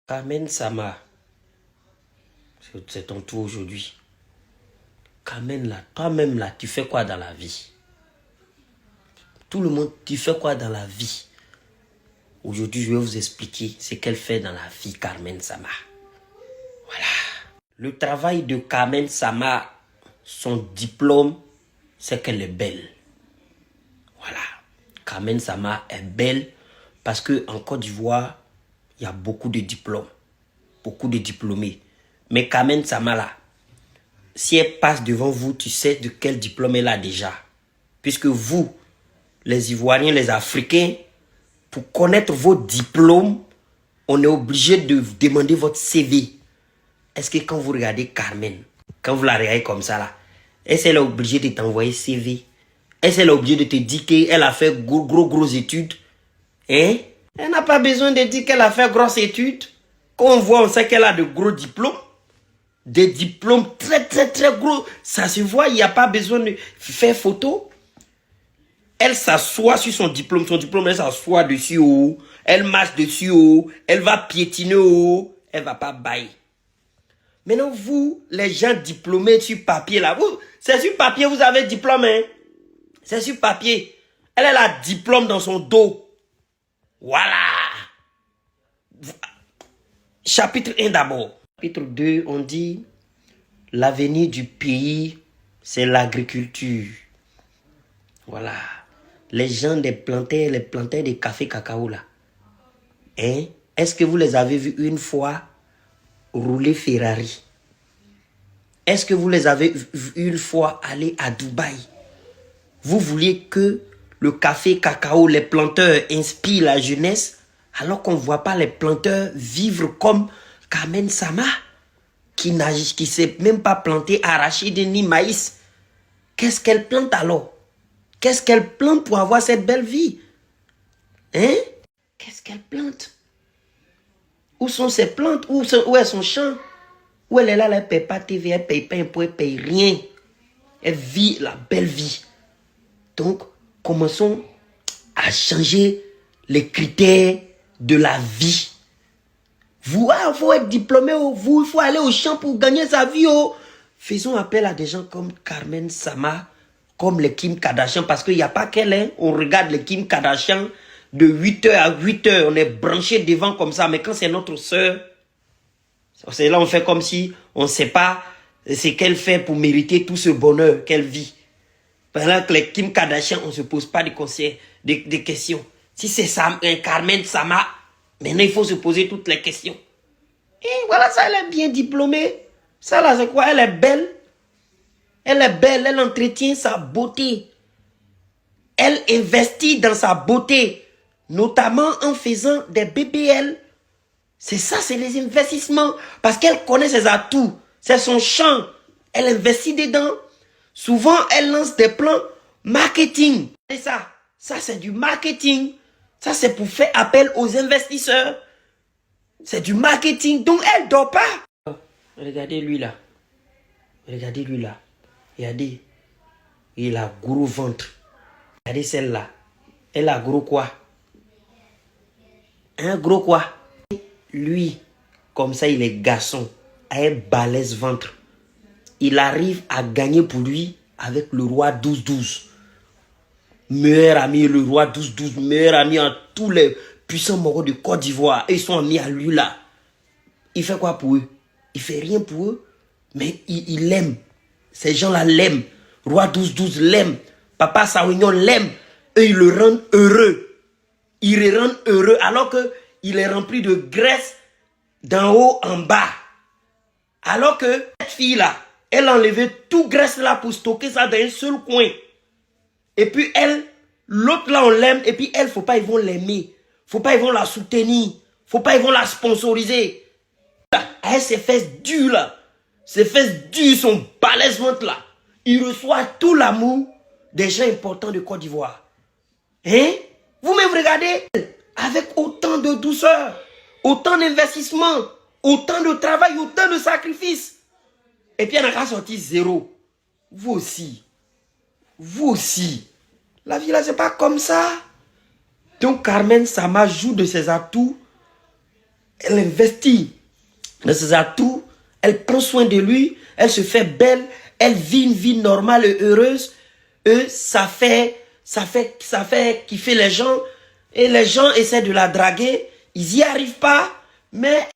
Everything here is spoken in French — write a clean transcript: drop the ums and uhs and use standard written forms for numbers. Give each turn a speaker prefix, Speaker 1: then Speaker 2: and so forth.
Speaker 1: Carmen Sama, c'est ton tour aujourd'hui. Carmen là, toi-même là, tu fais quoi dans la vie? Tout le monde, tu fais quoi dans la vie? Aujourd'hui, je vais vous expliquer ce qu'elle fait dans la vie, Carmen Sama. Voilà. Le travail de Carmen Sama, son diplôme, c'est qu'elle est belle. Voilà. Carmen Sama est belle parce qu'en Côte d'Ivoire, il y a beaucoup de diplômes, beaucoup de diplômés. Mais Carmen Sama là, si elle passe devant vous, tu sais de quel diplôme elle a déjà. Puisque vous, les Ivoiriens, les Africains, pour connaître vos diplômes, on est obligé de demander votre CV. Est-ce que quand vous regardez Carmen, quand vous la regardez comme ça là, est-ce qu'elle est obligée de t'envoyer CV? Est-ce qu'elle est obligée de te dire qu'elle a fait gros études? Hein? Elle n'a pas besoin de dire qu'elle a fait grosses études. Quand on voit, on sait qu'elle a de gros diplômes. Des diplômes très gros. Ça se voit, il n'y a pas besoin de faire photo. Elle s'assoit sur son diplôme. Son diplôme, elle s'assoit dessus haut. Elle marche dessus haut. Elle va piétiner haut. Elle ne va pas bailler. Maintenant, vous, les gens diplômés sur papier, là, vous, c'est sur papier, vous avez diplôme, hein? C'est sur papier. Elle a diplôme dans son dos. Voilà. Chapitre 1 d'abord. Chapitre 2, on dit, l'avenir du pays, c'est l'agriculture. Voilà. Les gens des planteurs, les planteurs de café cacao, là. Hein? Est-ce que vous les avez vus une fois rouler Ferrari? Est-ce que vous les avez vus une fois aller à Dubaï? Vous vouliez que le café cacao, les planteurs inspirent la jeunesse, alors qu'on ne voit pas les planteurs vivre comme Carmen Sama, qui ne sait même pas planter arachide ni maïs. Qu'est-ce qu'elle plante alors? Qu'est-ce qu'elle plante pour avoir cette belle vie? Hein? Qu'est-ce qu'elle plante? Où sont ses plantes? Où est son champ? Où elle est là, elle ne paye pas TV, elle ne paye pas impôt, elle ne paye rien. Elle vit la belle vie. Donc, commençons à changer les critères de la vie. Vous, il faut être diplômé, il faut aller au champ pour gagner sa vie. Faisons appel à des gens comme Carmen Sama, comme les Kim Kardashian, parce qu'il n'y a pas qu'elle, hein. On regarde les Kim Kardashian de 8h à 8h, on est branché devant comme ça, mais quand c'est notre soeur, c'est là on fait comme si on ne sait pas ce qu'elle fait pour mériter tout ce bonheur qu'elle vit. Pendant que les Kim Kardashian, on ne se pose pas des questions. Si c'est Carmen Sama, maintenant il faut se poser toutes les questions. Et voilà, ça, elle est bien diplômée. Ça là, c'est quoi? Elle est belle. Elle est belle, elle entretient sa beauté. Elle investit dans sa beauté, notamment en faisant des BBL. C'est ça, c'est les investissements. Parce qu'elle connaît ses atouts. C'est son champ. Elle investit dedans. Souvent, elle lance des plans marketing. Et ça c'est du marketing. Ça, c'est pour faire appel aux investisseurs. C'est du marketing. Donc, elle ne dort pas. Regardez lui là. Regardez lui là. Regardez. Il a gros ventre. Regardez celle-là. Elle a gros quoi? Un gros quoi? Lui, comme ça, il est garçon. A un balèze ventre. Il arrive à gagner pour lui avec le roi 12-12. Meilleur ami, le roi 12-12. Meilleur ami en tous les puissants moraux de Côte d'Ivoire. Et ils sont amis à lui là. Il fait quoi pour eux? Il fait rien pour eux. Mais il l'aime. Ces gens-là l'aiment. Roi 12-12 l'aime. Papa Saoignon l'aime. Et ils le rendent heureux. Ils le rendent heureux alors qu'il est rempli de graisse d'en haut en bas. Alors que cette fille-là, elle a enlevé tout graisse là pour stocker ça dans un seul coin. Et puis elle, l'autre là on l'aime. Et puis elle, faut pas ils vont l'aimer. Faut pas ils vont la soutenir. Faut pas ils vont la sponsoriser. Elle, ses fesses dures là. Ses fesses dures, son balèze ventre là. Il reçoit tout l'amour des gens importants de Côte d'Ivoire. Hein? Vous-même regardez. Avec autant de douceur. Autant d'investissement. Autant de travail. Autant de sacrifices. Et puis elle n'a qu'à sortir zéro. Vous aussi. Vous aussi. La vie là, c'est pas comme ça. Donc Carmen Sama joue de ses atouts. Elle investit dans ses atouts, elle prend soin de lui, elle se fait belle, elle vit une vie normale et heureuse. Ça fait kiffer les gens. Et les gens essaient de la draguer. Ils n'y arrivent pas, mais